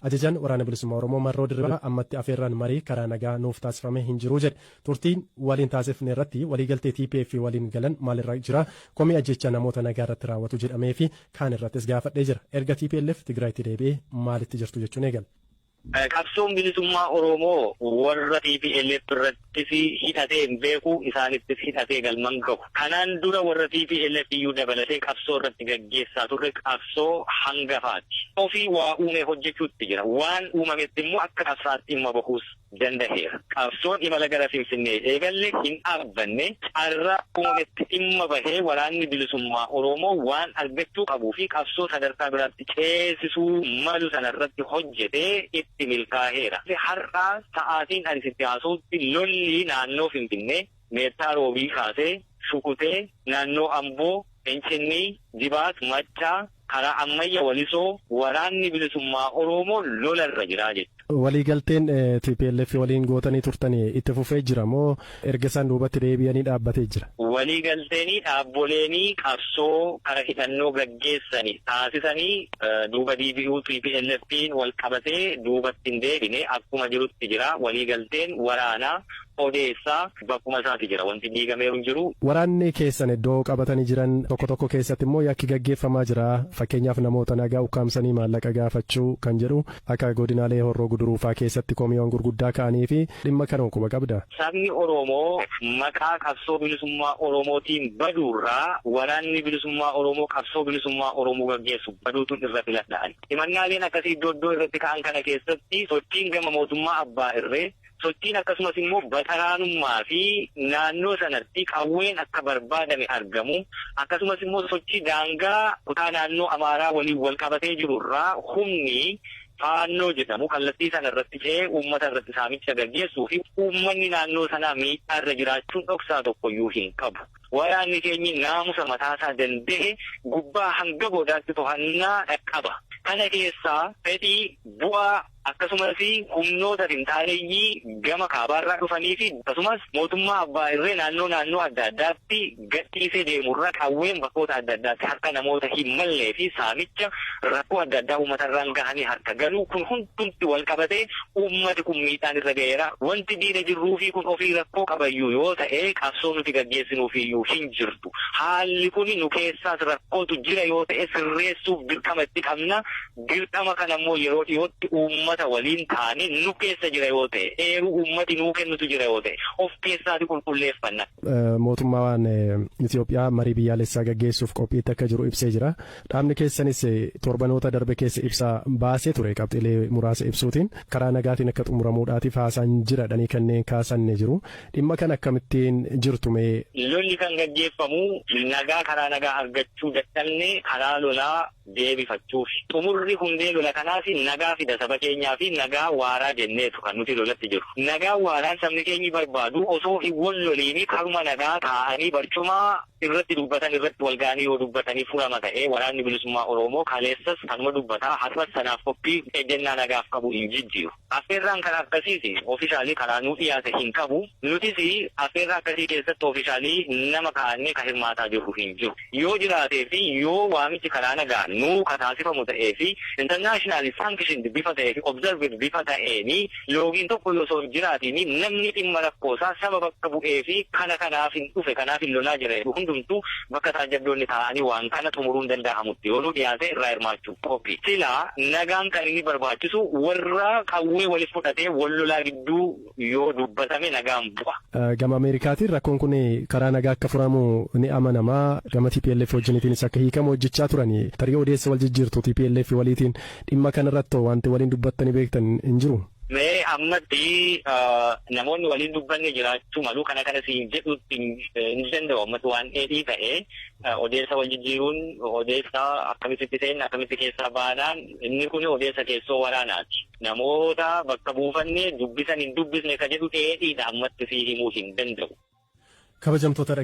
Ajajaan waraana bilisummaa Oromoo Marroo Dirribaa ammatti afeerraan marii karaa nagaa nuuf taasifame hin jiru jedhe. Turtiin waliin taasifne irratti waliigaltee TPF waliin galan maalirra jira? Komii ajjecha namoota nagaa irratti raawwatu jedhamee fi kaan irrattis gaafadhee jira. Erga TPLF Tigraayitti deebi'ee maalitti jirtu jechuun eegala. Qabsoon bilisummaa Oromoo warra TPLF irrattis hidhatee hin beeku, isaanittis hidhatee galman gahu. Kanaan dura warra TPLF iyyuu dabalatee qabsoo irratti gaggeessaa turre qabsoo hangafaati. Ofii waa uume hojjechuutti jira. Waan uumametti immoo akka qabsaatti dhimma bahuus danda'eera. Qabsoon imala gara Finfinnee eegalle hin dhaabbanne carraa uumametti dhimma bahee waraanni bilisummaa Oromoo waan argachuu qabuu fi qabsoo sadarkaa biraatti ceesisuu malu sanarratti hojjetee itti milkaa'eera. Har'aa sa'aatiin ani sitti haasa'utti lolli naannoo Finfinnee meettaa roobii kaasee shukutee naannoo Amboo, Finfinnee, Jibaat, Maccaa karaa ammayya walisoo waraanni bilisummaa Oromoo lolarra jira jechuudha. Waliigalteen TPLF waliin gootanii turtanii itti fufee jira moo erga isaan duubatti deebi'anii dhaabbatee jira? Waliigalteenii dhaabboleenii qabsoo karaa hidhannoo gaggeessanii taasisanii duuba deebi'uu TPLF'n wal qabatee duubatti hin deebine akkuma jirutti jira. Waliigalteen waraanaa odeessaa bakkuma isaati jira. Wanti diigameeru hin jiru. Waraanni keessan iddoo qabatanii jiran tokko keessatti immoo yakki gaggeeffamaa jira. Fakkeenyaaf namoota nagaa ukkaamsanii maallaqa gaafachuu kan jedhu akka godinaalee Horroo Guduruufaa keessatti komiiwwan gurguddaa ka'anii fi dhimma kana quba qabda. Sabni Oromoo maqaa qabsoo bilisummaa Oromootiin baduurraa waraanni bilisummaa Oromoo qabsoo bilisummaa Oromoo gaggeessu baduutu irra filadhaan. Himannaaleen akkasii iddoo irratti ka'an kana keessatti sochiin gama mootummaa abbaa irree sochiin akkasumas immoo bataraanummaa fi naannoo sanatti qawween akka barbaadame argamu akkasumas immoo sochii daangaa kutaa naannoo Amaaraa waliin wal qabatee jirurraa humni faannoo jedhamu kallattii sana irratti ce'ee uummata irratti saamicha gaggeessuu fi uummanni naannoo sanaa miidhaa irra jiraachuun dhoksaa tokkoyyuu hin qabu. Waraanni keenya naamusa mataasaa danda'e gubbaa hanga boodaatti to'annaa qaba. Kana keessaa fedhii bu'aa akkasumas humnoota finxaaleeyyii gama kaabaarraa dhufanii fi akkasumas mootummaa abbaa irree naannoo adda addaatti gadhiisee deemurra qawween bakkoota adda addaatti harka namoota hin mallee fi saamicha rakkoo adda addaa uummatarraan gahanii harka galuu kun hundumti wal qabatee uummati kun miidhaan irra ga'eera. Wanti diina jirruu fi kun ofii rakkoo qabayyuu yoo ta'e qabsoo nuti gaggeessinuufiyyuu hin jirtu. Haalli kun nu keessaas rakkootu jira yoo ta'e sirreessuuf dirqama itti qabna. Dirqama kanammoo yeroo dhiyootti uummata waliin taane nu keessa jira yoo ta'e eeruu uummati nuu kennutu jira yoo ta'e of keessaati qulqulleeffanna. Mootummaan Itoophiyaa marii biyyaalessaa gaggeessuuf qophiitti akka jiru ibsee jira. Dhaabni keessanis torbanoota darbe keessa ibsaa baasee ture qabxiilee muraasa ibsuutiin karaa nagaatiin akka xumuramuudhaatiif haasaan jiradhanii kanneen kaasanne jiru. Dhimma kan akkamittiin jirtu mee? Lolli kan gaggeeffamu nagaa karaa nagaa argachuu dadhabne karaa lolaa deebifachuuf. Xumurri hundee lola kanaaf nagaa fida saba keenyaa fi nagaa waaraa jenneetu kan nuti lolatti jiru. Nagaa waaraan sabni keenyi barbaadu osoo hin wal loliini karuma nagaa taa'anii barcuma irratti dubbatan irratti wal ga'anii yoo dubbatanii furama ta'ee waraanni bilisummaa Oromoo kaleessas kanuma dubbataa har'as sanaaf qophii ejjennaa nagaaf qabu hin jijjiiru. Affeerraan kan akkasiiti ofiishaalii karaa nuu dhiyaate hin qabu. Nutis affeerraa akkasii keessatti ofiishaalii nama kaa'annee kan hirmaataa jirru hin jiru. Yoo jiraatee fi yoo waamichi karaa nagaa nuu kataasifamu ta'ee fi international sanctioned bifa ta'ee fi observed bifa ta'eeni loogiin tokko yoo osoo jiraatiin namni dhimma rakkoosaa saba bakka bu'ee fi kanaaf hin dhufe kanaaf hin lolaa jira hundumtuu bakka taajabdoonni taa'anii waan kana xumuruun danda'amutti yoo nu dhiyaate irraa hirmaachuuf qophii. Silaa nagaan kan inni barbaachisu warra qawwee waliif fudhatee wal lolaa gidduu yoo dubbatame nagaan bu'a. Gama Ameerikaatiin rakkoon kun karaa nagaa akka furamu ni amanamaa. Gama TPLF wajjiniitiinis akka hiikamu hojjechaa turani. Tarii odeessa wal jijjiirtu TPLF waliitiin dhimma kanarratti wanti waliin dubbattanii beektan hin jiru? Mee ammatti namoonni waliin dubbanne jiraachuu malu kana siin jedhutti hin danda'u. Ammatti waan dheedhii ta'e odeessa wal jijjiiruun odeessa akkamitti ta'een akkamitti keessaa baanaan inni kun odeessa keessoo waraanaati. Namoota bakka buufanne dubbisan hin dubbisne ka jedhu dheedhiidha ammatti si himuu hin danda'u. Kabajamtoota